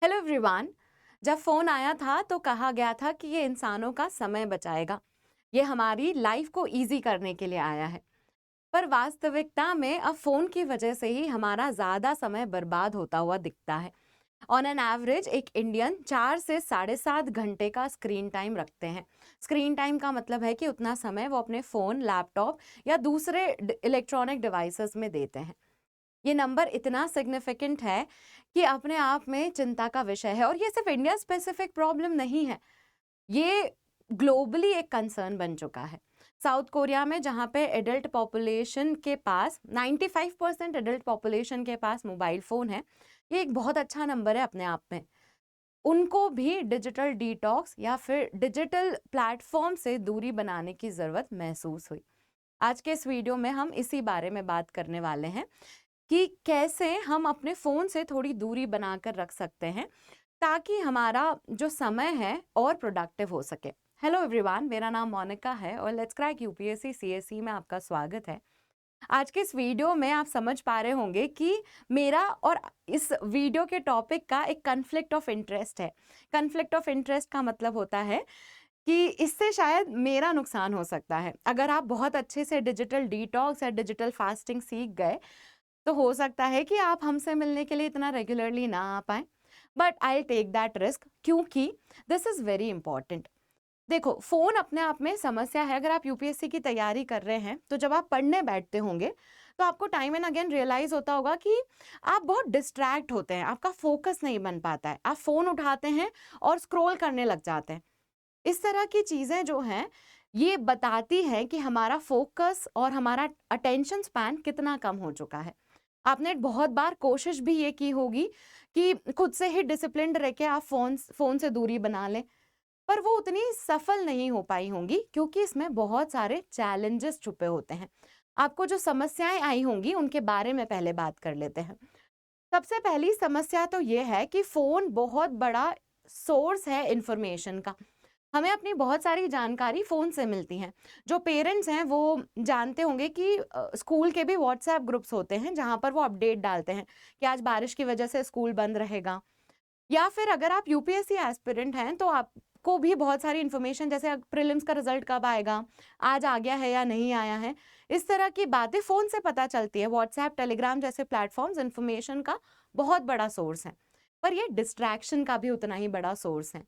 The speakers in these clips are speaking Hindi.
Hello everyone. जब फ़ोन आया था तो कहा गया था कि ये इंसानों का समय बचाएगा। ये हमारी लाइफ को इजी करने के लिए आया है। पर वास्तविकता में अब फ़ोन की वजह से ही हमारा ज़्यादा समय बर्बाद होता हुआ दिखता है। ऑन एन एवरेज एक इंडियन 4 से 7.5 घंटे का स्क्रीन टाइम रखते हैं। स्क्रीन टाइम का मतलब है कि उतना समय वो अपने फ़ोन, लैपटॉप या दूसरे इलेक्ट्रॉनिक डिवाइसेस में देते हैं। ये नंबर इतना सिग्निफिकेंट है कि अपने आप में चिंता का विषय है, और ये सिर्फ इंडिया स्पेसिफिक प्रॉब्लम नहीं है। ये ग्लोबली एक कंसर्न बन चुका है। साउथ कोरिया में, जहाँ पे एडल्ट पॉपुलेशन के पास 95% एडल्ट पॉपुलेशन के पास मोबाइल फ़ोन है, ये एक बहुत अच्छा नंबर है अपने आप में। उनको भी डिजिटल डिटॉक्स या फिर डिजिटल प्लेटफॉर्म से दूरी बनाने की ज़रूरत महसूस हुई। आज के इस वीडियो में हम इसी बारे में बात करने वाले हैं कि कैसे हम अपने फ़ोन से थोड़ी दूरी बनाकर रख सकते हैं ताकि हमारा जो समय है और प्रोडक्टिव हो सके। हेलो एवरीवन, मेरा नाम मोनिका है और लेट्स क्रैक यूपीएससी सीएसई में आपका स्वागत है। आज के इस वीडियो में आप समझ पा रहे होंगे कि मेरा और इस वीडियो के टॉपिक का एक कन्फ्लिक्ट ऑफ इंटरेस्ट है। कन्फ्लिक्ट ऑफ इंटरेस्ट का मतलब होता है कि इससे शायद मेरा नुकसान हो सकता है। अगर आप बहुत अच्छे से डिजिटल डिटॉक्स या डिजिटल फास्टिंग सीख गए तो हो सकता है कि आप हमसे मिलने के लिए इतना रेगुलरली ना आ पाएँ, but I will take that risk क्योंकि दिस इज़ वेरी इंपॉर्टेंट। देखो, फ़ोन अपने आप में समस्या है। अगर आप यूपीएससी की तैयारी कर रहे हैं, तो जब आप पढ़ने बैठते होंगे, तो आपको टाइम एंड अगेन रियलाइज़ होता होगा कि आप बहुत डिस्ट्रैक्ट होते हैं, आपका फ़ोकस नहीं बन पाता है। आप फ़ोन उठाते हैं और स्क्रॉल करने लग जाते हैं। इस तरह की चीज़ें जो हैं, ये बताती हैं कि हमारा फ़ोकस और हमारा अटेंशन स्पैन कितना कम हो चुका है। आपने बहुत बार कोशिश भी ये की होगी कि खुद से ही डिसिप्लिन्ड रह के आप फ़ोन से दूरी बना लें, पर वो उतनी सफल नहीं हो पाई होंगी क्योंकि इसमें बहुत सारे चैलेंजेस छुपे होते हैं। आपको जो समस्याएँ आई होंगी, उनके बारे में पहले बात कर लेते हैं। सबसे पहली समस्या तो ये है कि फ़ोन बहुत बड़ा सोर्स है इन्फॉर्मेशन का। हमें अपनी बहुत सारी जानकारी फ़ोन से मिलती हैं। जो पेरेंट्स हैं वो जानते होंगे कि स्कूल के भी व्हाट्सएप ग्रुप्स होते हैं जहाँ पर वो अपडेट डालते हैं कि आज बारिश की वजह से स्कूल बंद रहेगा। या फिर अगर आप यूपीएससी एस्पिरेंट हैं तो आपको भी बहुत सारी इन्फॉर्मेशन, जैसे प्रीलिम्स का रिजल्ट कब आएगा, आज आ गया है या नहीं आया है, इस तरह की बातें फ़ोन से पता चलती है। व्हाट्सएप, टेलीग्राम जैसे प्लेटफ़ॉर्म्स इन्फॉर्मेशन का बहुत बड़ा सोर्स हैं, पर ये डिस्ट्रैक्शन का भी उतना ही बड़ा सोर्स है।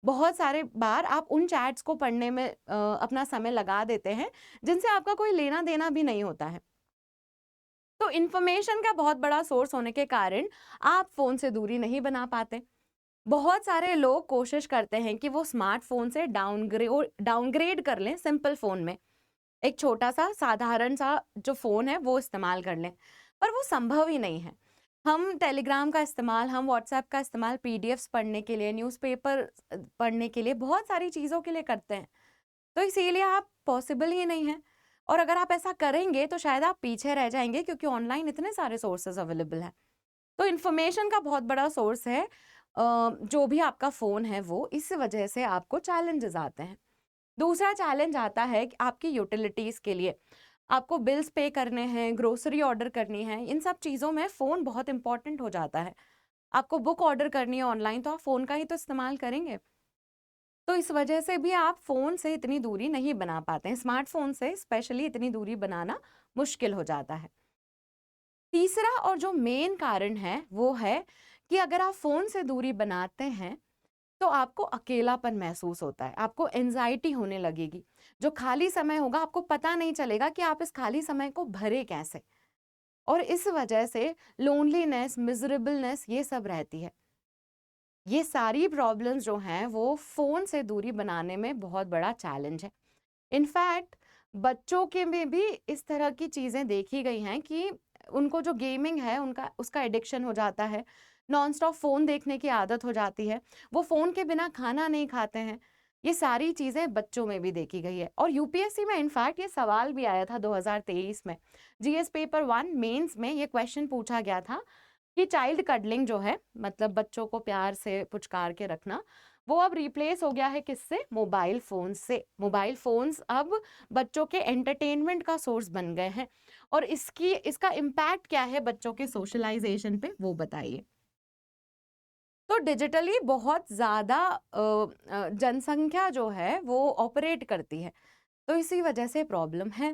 बहुत सारे बार आप उन चैट्स को पढ़ने में अपना समय लगा देते हैं, जिनसे आपका कोई लेना-देना भी नहीं होता है। तो इन्फॉर्मेशन का बहुत बड़ा सोर्स होने के कारण आप फ़ोन से दूरी नहीं बना पाते। बहुत सारे लोग कोशिश करते हैं कि वो स्मार्टफ़ोन से डाउनग्रेड कर लें सिंपल फ़ोन में। एक छोटा-सा साधारण-सा जो फ़ोन है वो इस्तेमाल कर लें, पर वो संभव ही नहीं है। हम टेलीग्राम का इस्तेमाल, हम व्हाट्सएप का इस्तेमाल पीडीएफ्स पढ़ने के लिए, न्यूज़पेपर पढ़ने के लिए, बहुत सारी चीज़ों के लिए करते हैं। तो इसीलिए आप पॉसिबल ही नहीं है, और अगर आप ऐसा करेंगे तो शायद आप पीछे रह जाएँगे क्योंकि ऑनलाइन इतने सारे सोर्सेज़ अवेलेबल हैं। तो इन्फॉर्मेशन का बहुत बड़ा सोर्स है जो भी आपका फ़ोन है वो, इस वजह से आपको चैलेंजेस आते हैं। दूसरा चैलेंज आता है कि आपकी यूटिलिटीज़ के लिए, आपको बिल्स पे करने हैं, ग्रोसरी ऑर्डर करनी है, इन सब चीज़ों में फ़ोन बहुत इम्पोर्टेंट हो जाता है। आपको बुक ऑर्डर करनी है ऑनलाइन तो आप फ़ोन का ही तो इस्तेमाल करेंगे। तो इस वजह से भी आप फ़ोन से इतनी दूरी नहीं बना पाते हैं, स्मार्टफ़ोन से स्पेशली इतनी दूरी बनाना मुश्किल हो जाता है। तीसरा और जो मेन कारण है, वो है कि अगर आप फ़ोन से दूरी बनाते हैं, तो आपको अकेलापन महसूस होता है, आपको एंग्ज़ायटी होने लगेगी। जो खाली समय होगा, आपको पता नहीं चलेगा कि आप इस खाली समय को भरें कैसे? और इस वजह से लोनलीनेस, मिज़रेबलनेस ये सब रहती है। ये सारी प्रॉब्लम्स जो हैं, वो फ़ोन से दूरी बनाने में बहुत बड़ा चैलेंज है। इनफैक्ट बच्चों के में भी इस तरह की चीज़ें देखी गई हैं कि उनको जो गेमिंग है उनका उसका एडिक्शन हो जाता है, नॉन-स्टॉप फ़ोन देखने की आदत हो जाती है, वो फ़ोन के बिना खाना नहीं खाते हैं। ये सारी चीज़ें बच्चों में भी देखी गई है, और यूपीएससी में इनफैक्ट ये सवाल भी आया था 2023 में। जीएस पेपर 1 मेंस में ये क्वेश्चन पूछा गया था कि चाइल्ड कडलिंग जो है, मतलब बच्चों को प्यार से पुचकार के रखना, वो अब रिप्लेस हो गया है किससे? मोबाइल फ़ोन से। मोबाइल फ़ोन्स अब बच्चों के एंटरटेनमेंट का सोर्स बन गए हैं, और इसका इम्पैक्ट क्या है बच्चों के सोशलाइज़ेशन पे, वो बताइए? तो डिजिटली बहुत ज़्यादा जनसंख्या जो है वो ऑपरेट करती है, तो इसी वजह से प्रॉब्लम है।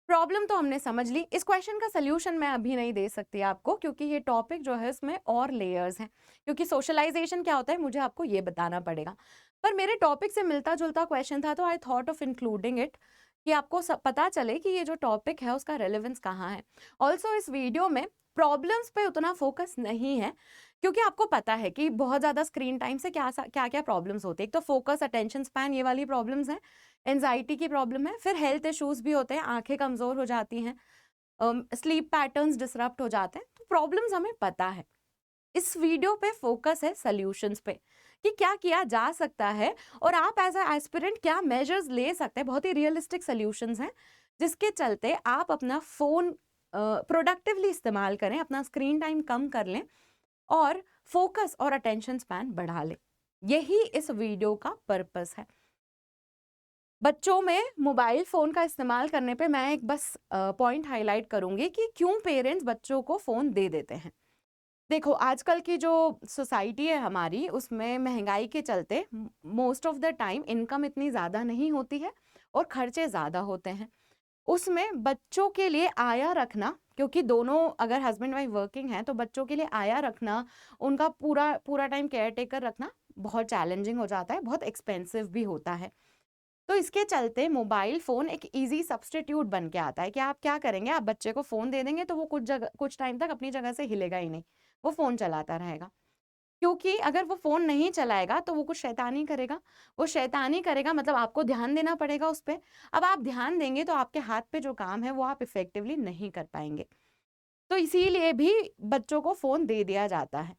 प्रॉब्लम तो हमने समझ ली। इस क्वेश्चन का सॉल्यूशन मैं अभी नहीं दे सकती आपको, क्योंकि ये टॉपिक जो है इसमें और लेयर्स हैं, क्योंकि सोशलाइजेशन क्या होता है मुझे आपको ये बताना पड़ेगा। पर मेरे टॉपिक से मिलता-जुलता क्वेश्चन था, तो I thought of including it, कि आपको पता चले कि ये जो टॉपिक है उसका रेलेवेंस कहाँ है। ऑल्सो इस वीडियो में प्रॉब्लम्स पे उतना फोकस नहीं है, क्योंकि आपको पता है कि बहुत ज़्यादा स्क्रीन टाइम से क्या-क्या प्रॉब्लम्स होती हैं। एक तो फोकस, अटेंशन स्पैन, ये वाली प्रॉब्लम्स हैं, एंजाइटी की प्रॉब्लम है, फिर हेल्थ इश्यूज भी होते हैं, आंखें कमज़ोर हो जाती हैं, स्लीप पैटर्न्स डिसरप्ट हो जाते हैं, तो प्रॉब्लम्स हमें पता है। इस वीडियो पे फोकस है सॉल्यूशंस पे, कि क्या किया जा सकता है और आप एज अ एस्पिरेंट क्या मेजर्स ले सकते हैं। बहुत ही रियलिस्टिक सॉल्यूशंस हैं, जिसके चलते आप अपना फ़ोन प्रोडक्टिवली इस्तेमाल करें, अपना स्क्रीन टाइम कम कर लें और फोकस और अटेंशन स्पैन बढ़ा लें। यही इस वीडियो का पर्पस है। बच्चों में मोबाइल फ़ोन का इस्तेमाल करने पे मैं एक बस पॉइंट हाईलाइट करूँगी कि क्यों पेरेंट्स बच्चों को फ़ोन दे देते हैं। देखो, आजकल की जो सोसाइटी है हमारी, उसमें महँगाई के चलते most of the time income इतनी ज़्यादा नहीं होती है और खर्चे ज़्यादा होते हैं। उसमें बच्चों के लिए आया रखना, क्योंकि दोनों अगर हस्बैंड वाइफ वर्किंग हैं, तो बच्चों के लिए आया रखना, उनका पूरा पूरा टाइम केयर टेकर रखना बहुत चैलेंजिंग हो जाता है, बहुत एक्सपेंसिव भी होता है। तो इसके चलते मोबाइल फ़ोन एक ईज़ी सब्स्टिट्यूट बन के आता है कि आप क्या करेंगे, आप बच्चे को फ़ोन दे देंगे तो वो कुछ टाइम तक अपनी जगह से हिलेगा ही नहीं, वो फ़ोन चलाता रहेगा। क्योंकि अगर वो फ़ोन नहीं चलाएगा तो वो कुछ शैतानी करेगा, वो शैतानी करेगा मतलब आपको ध्यान देना पड़ेगा उस पे। अब आप ध्यान देंगे तो आपके हाथ पे जो काम है वो आप इफ़ेक्टिवली नहीं कर पाएँगे। तो इसीलिए भी बच्चों को फ़ोन दे दिया जाता है।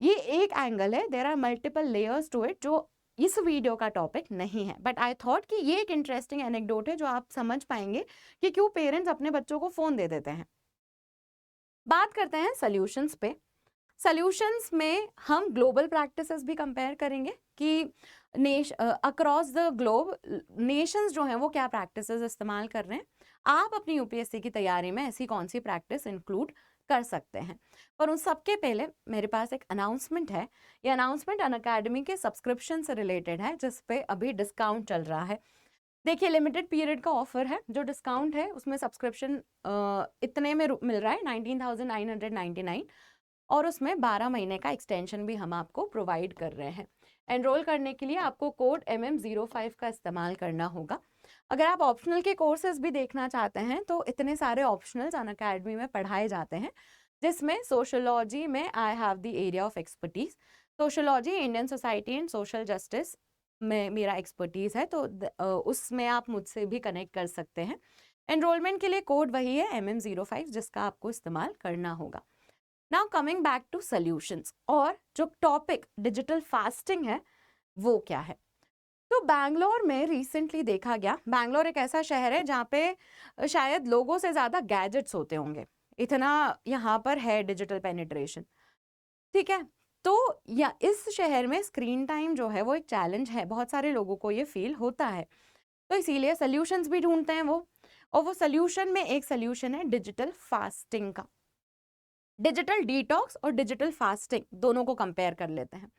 ये एक एंगल है, there are multiple layers to it, जो इस वीडियो का टॉपिक नहीं है, बट आई थॉट कि ये एक इंटरेस्टिंग एनेक्डोट है जो आप समझ पाएंगे कि क्यों पेरेंट्स अपने बच्चों को फ़ोन दे देते हैं। बात करते हैं सॉल्यूशंस पे। सॉल्यूशंस में हम ग्लोबल प्रैक्टिसेस भी कंपेयर करेंगे कि अक्रॉस द ग्लोब नेशंस जो हैं वो क्या प्रैक्टिसेस इस्तेमाल कर रहे हैं। आप अपनी यूपीएससी की तैयारी में ऐसी कौन सी प्रैक्टिस इंक्लूड कर सकते हैं। पर उन सबके पहले मेरे पास एक अनाउंसमेंट है। ये अनाउंसमेंट अनअकैडमी के सब्सक्रिप्शन से रिलेटेड है, जिस पे अभी डिस्काउंट चल रहा है। देखिए, लिमिटेड पीरियड का ऑफर है। जो डिस्काउंट है उसमें सब्सक्रिप्शन इतने में मिल रहा है 19,999, और उसमें 12 महीने का एक्सटेंशन भी हम आपको प्रोवाइड कर रहे हैं। एनरोल करने के लिए आपको कोड MM05 का इस्तेमाल करना होगा। अगर आप ऑप्शनल के कोर्सेज भी देखना चाहते हैं तो इतने सारे ऑप्शनल्स अनअकैडमी में पढ़ाए जाते हैं, जिसमें सोशोलॉजी में I have the area of expertise. Sociology, Indian society and social justice में मेरा एक्सपर्टीज है, तो उसमें आप मुझसे भी कनेक्ट कर सकते हैं। एनरोलमेंट के लिए कोड वही है MM05, जिसका आपको इस्तेमाल करना होगा। Now coming back to solutions, और जो टॉपिक डिजिटल फास्टिंग है वो क्या है। तो बैंगलोर में रिसेंटली देखा गया, बैंगलोर एक ऐसा शहर है जहाँ पे शायद लोगों से ज़्यादा गैजेट्स होते होंगे, इतना यहाँ पर है डिजिटल पेनिट्रेशन। ठीक है, तो या इस शहर में स्क्रीन टाइम जो है वो एक चैलेंज है, बहुत सारे लोगों को ये फील होता है, तो इसीलिए सॉल्यूशंस भी ढूंढते हैं वो। और वो सॉल्यूशन में एक सॉल्यूशन है डिजिटल फास्टिंग का। डिजिटल डिटॉक्स और डिजिटल फास्टिंग दोनों को कंपेयर कर लेते हैं।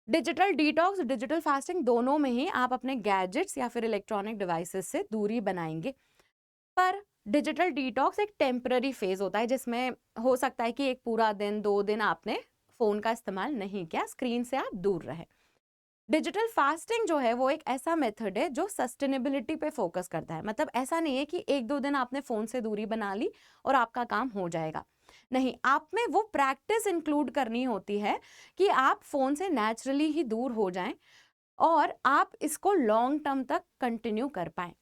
डिजिटल डिटॉक्स, डिजिटल फास्टिंग दोनों में ही आप अपने गैजेट्स या फिर इलेक्ट्रॉनिक डिवाइसेस से दूरी बनाएंगे। पर डिजिटल डिटॉक्स एक टेम्पररी फेज होता है, जिसमें हो सकता है कि एक पूरा दिन 2 दिन आपने फोन का इस्तेमाल नहीं किया, स्क्रीन से आप दूर रहे। डिजिटल फास्टिंग जो है वो एक ऐसा मेथड है जो सस्टेनेबिलिटी पे फोकस करता है। मतलब ऐसा नहीं है कि 1-2 दिन आपने फोन से दूरी बना ली और आपका काम हो जाएगा। नहीं, आप में वो प्रैक्टिस इंक्लूड करनी होती है कि आप फोन से नेचुरली ही दूर हो जाएं और आप इसको लॉन्ग टर्म तक कंटिन्यू कर पाएं।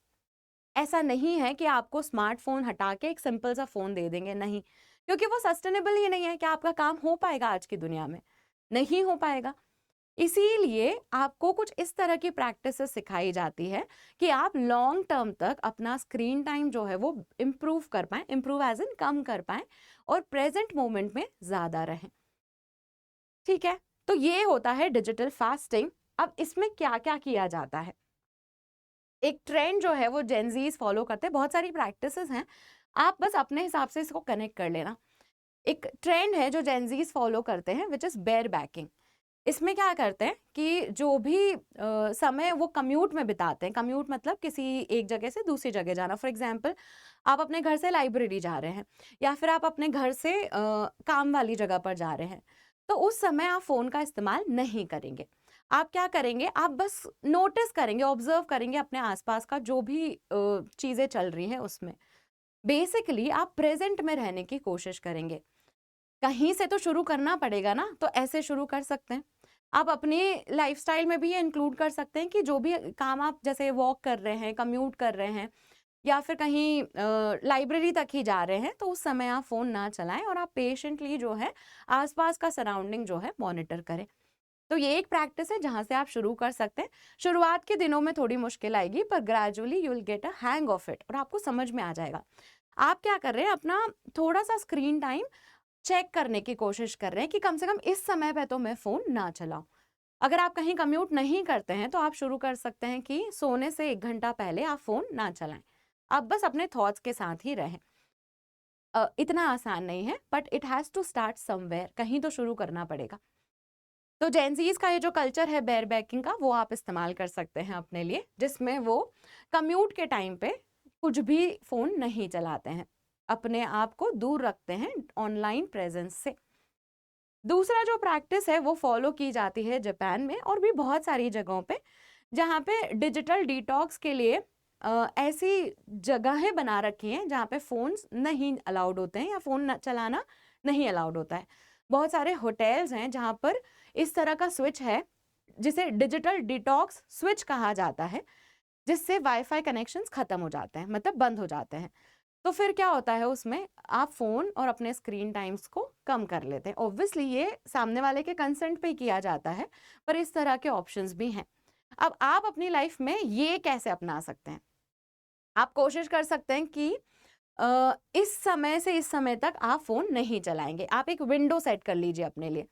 ऐसा नहीं है कि आपको स्मार्टफोन हटा के एक सिंपल सा फोन दे देंगे, नहीं, क्योंकि वो सस्टेनेबल ही नहीं है कि आपका काम हो पाएगा आज की दुनिया में, नहीं हो पाएगा। इसीलिए आपको कुछ इस तरह की प्रैक्टिसेस सिखाई जाती है कि आप लॉन्ग टर्म तक अपना स्क्रीन टाइम जो है वो इम्प्रूव कर पाएं, इम्प्रूव एज इन कम कर पाएं और प्रेजेंट मोमेंट में ज्यादा रहें। ठीक है, तो ये होता है डिजिटल फास्टिंग। अब इसमें क्या क्या किया जाता है, एक ट्रेंड जो है वो जेनजीज फॉलो करते हैं, बहुत सारी प्रैक्टिसेस हैं, आप बस अपने हिसाब से इसको कनेक्ट कर लेना। एक ट्रेंड है जो जेनजीज फॉलो करते हैं, विच इज़ बेयर बैकिंग। इसमें क्या करते हैं कि जो भी समय वो कम्यूट में बिताते हैं, कम्यूट मतलब किसी एक जगह से दूसरी जगह जाना। फॉर एग्जांपल, आप अपने घर से लाइब्रेरी जा रहे हैं या फिर आप अपने घर से काम वाली जगह पर जा रहे हैं, तो उस समय आप फ़ोन का इस्तेमाल नहीं करेंगे। आप क्या करेंगे, आप बस नोटिस करेंगे, ऑब्जर्व करेंगे अपने आसपास का जो भी चीज़ें चल रही हैं उसमें। बेसिकली आप प्रेजेंट में रहने की कोशिश करेंगे। कहीं से तो शुरू करना पड़ेगा ना, तो ऐसे शुरू कर सकते हैं। आप अपने लाइफ़स्टाइल में भी ये इंक्लूड कर सकते हैं कि जो भी काम आप जैसे वॉक कर रहे हैं, कम्यूट कर रहे हैं या फिर कहीं लाइब्रेरी तक ही जा रहे हैं, तो उस समय आप फ़ोन ना चलाएँ और आप पेशेंटली जो है आस-पास का सराउंडिंग जो है मॉनिटर करें। तो ये एक प्रैक्टिस है जहाँ से आप शुरू कर सकते हैं। शुरुआत के दिनों में थोड़ी मुश्किल आएगी, पर gradually you will get a hang of it और आपको समझ में आ जाएगा। आप क्या कर रहे हैं, अपना थोड़ा-सा स्क्रीन टाइम चेक करने की कोशिश कर रहे हैं कि कम से कम इस समय पे तो मैं फ़ोन ना चलाऊँ। अगर आप कहीं कम्यूट नहीं करते हैं, तो आप शुरू कर सकते हैं कि सोने से 1 घंटा पहले आप फ़ोन ना चलाएँ। आप बस अपने थॉट्स के साथ ही रहें। इतना आसान नहीं है, but it has to start somewhere, कहीं तो शुरू करना पड़ेगा। तो जेनज़ीज़ का ये जो कल्चर है बेयर बैकिंग का, वो आप इस्तेमाल कर सकते हैं अपने लिए, जिसमें वो कम्यूट के टाइम पे कुछ भी फ़ोन नहीं चलाते हैं, अपने आप को दूर रखते हैं ऑनलाइन प्रेजेंस से। दूसरा जो प्रैक्टिस है वो फॉलो की जाती है जापान में और भी बहुत सारी जगहों पे, जहाँ पे डिजिटल डिटॉक्स के लिए ऐसी जगहें बना रखी हैं जहाँ पे फ़ोन्स नहीं अलाउड होते हैं या फ़ोन चलाना नहीं अलाउड होता है। बहुत सारे होटल्स हैं जहाँ पर इस तरह का स्विच है, जिसे डिजिटल डिटॉक्स स्विच कहा जाता है, जिससे वाईफ़ाई कनेक्शंस ख़त्म हो जाते हैं, मतलब बंद हो जाते हैं। तो फिर क्या होता है उसमें, आप फ़ोन और अपने स्क्रीन टाइम्स को कम कर लेते हैं। ऑब्वियसली ये सामने वाले के कंसेंट पे ही किया जाता है, पर इस तरह के ऑप्शंस भी हैं। अब आप अपनी लाइफ में ये कैसे अपना सकते हैं? आप कोशिश कर सकते हैं कि इस समय से इस समय तक आप फ़ोन नहीं चलाएँगे। आप एक विंडो सेट कर लीजिए अपने लिए।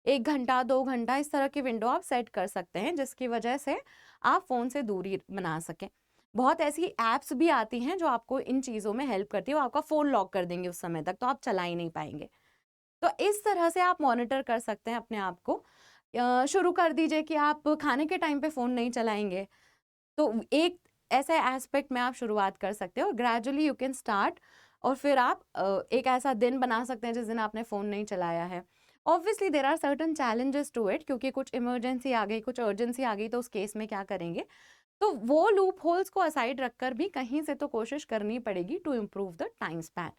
1 घंटा, 2 घंटा इस तरह की विंडो आप सेट कर सकते हैं, जिसकी वजह से आप फ़ोन से दूरी बना सकें। बहुत ऐसी ऐप्स भी आती हैं जो आपको इन चीज़ों में हेल्प करती है, वो आपका फ़ोन लॉक कर देंगे उस समय तक, तो आप चला ही नहीं पाएँगे। तो इस तरह से आप मॉनिटर कर सकते हैं अपने आप को। शुरू कर दीजिए कि आप खाने के टाइम पे फ़ोन नहीं चलाएँगे। तो एक ऐसे एस्पेक्ट में आप शुरुआत कर सकते हो और ग्रेजुअली यू कैन स्टार्ट, और फिर आप एक ऐसा दिन बना सकते हैं जिस दिन आपने फ़ोन नहीं चलाया है। Obviously there are certain challenges to it, क्योंकि कुछ इमरजेंसी आ गई, कुछ अर्जेंसी आ गई, तो उस केस में क्या करेंगे? तो वो लूप होल्स को असाइड रखकर भी कहीं से तो कोशिश करनी पड़ेगी to improve the time span.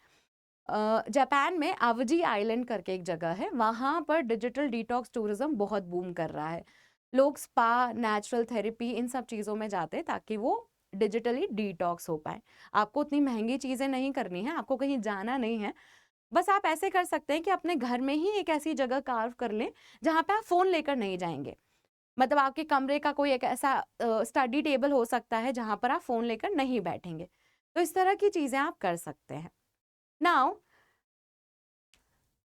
Japan में आवजी आइलैंड करके एक जगह है, वहाँ पर डिजिटल डिटॉक्स टूरिज्म बहुत बूम कर रहा है। लोग स्पा, नेचुरल थेरेपी इन सब चीज़ों में जाते हैं ताकि वो डिजिटली डिटॉक्स हो पाए। आपको उतनी महंगी चीज़ें नहीं करनी है, आपको कहीं जाना नहीं है। बस आप ऐसे कर सकते हैं कि अपने घर में ही एक ऐसी जगह कार्व कर लें जहाँ पे आप फ़ोन लेकर नहीं जाएँगे। मतलब आपके कमरे का कोई एक ऐसा स्टडी टेबल हो सकता है जहाँ पर आप फ़ोन लेकर नहीं बैठेंगे। तो इस तरह की चीज़ें आप कर सकते हैं। नाउ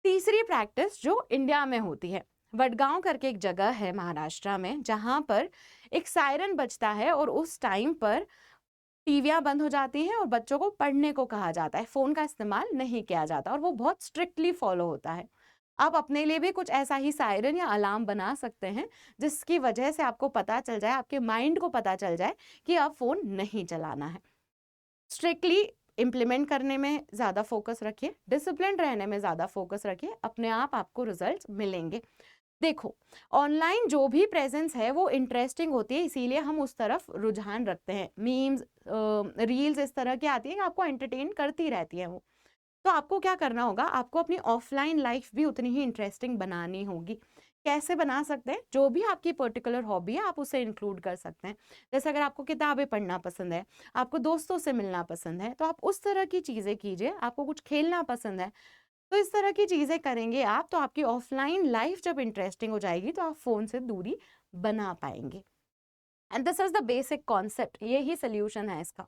तीसरी प्रैक्टिस जो इंडिया में होती है, वडगांव करके एक जगह है महाराष्ट्र में, जहाँ पर एक सायरन बजता है और उस टाइम पर टीवियाँ बंद हो जाती हैं और बच्चों को पढ़ने को कहा जाता है, फ़ोन का इस्तेमाल नहीं किया जाता और वो बहुत स्ट्रिक्टली फॉलो होता है। आप अपने लिए भी कुछ ऐसा ही सायरन या अलार्म बना सकते हैं, जिसकी वजह से आपको पता चल जाए, आपके माइंड को पता चल जाए कि अब फ़ोन नहीं चलाना है। स्ट्रिक्टली इम्प्लीमेंट करने में ज़्यादा फोकस रखिए, डिसिप्लिन रहने में ज़्यादा फोकस रखिए, अपने आप आपको रिजल्ट्स मिलेंगे। देखो, ऑनलाइन जो भी प्रेजेंस है वो इंटरेस्टिंग होती है, इसीलिए हम उस तरफ रुझान रखते हैं। मीम्स, रील्स इस तरह की आती है कि आपको एंटरटेन करती रहती है वो। तो आपको क्या करना होगा, आपको अपनी ऑफलाइन लाइफ भी उतनी ही इंटरेस्टिंग बनानी होगी। कैसे बना सकते हैं? जो भी आपकी पर्टिकुलर हॉबी है आप उसे इंक्लूड कर सकते हैं। जैसे अगर आपको किताबें पढ़ना पसंद है, आपको दोस्तों से मिलना पसंद है, तो आप उस तरह की चीज़ें कीजिए। आपको कुछ खेलना पसंद है, तो इस तरह की चीज़ें करेंगे आप, तो आपकी ऑफलाइन लाइफ जब इंटरेस्टिंग हो जाएगी तो आप फ़ोन से दूरी बना पाएंगे। And this is the basic concept, यही सोल्यूशन है इसका।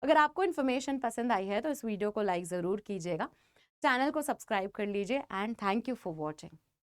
अगर आपको इन्फॉर्मेशन पसंद आई है तो इस वीडियो को लाइक ज़रूर कीजिएगा, चैनल को सब्सक्राइब कर लीजिए, and thank you for watching.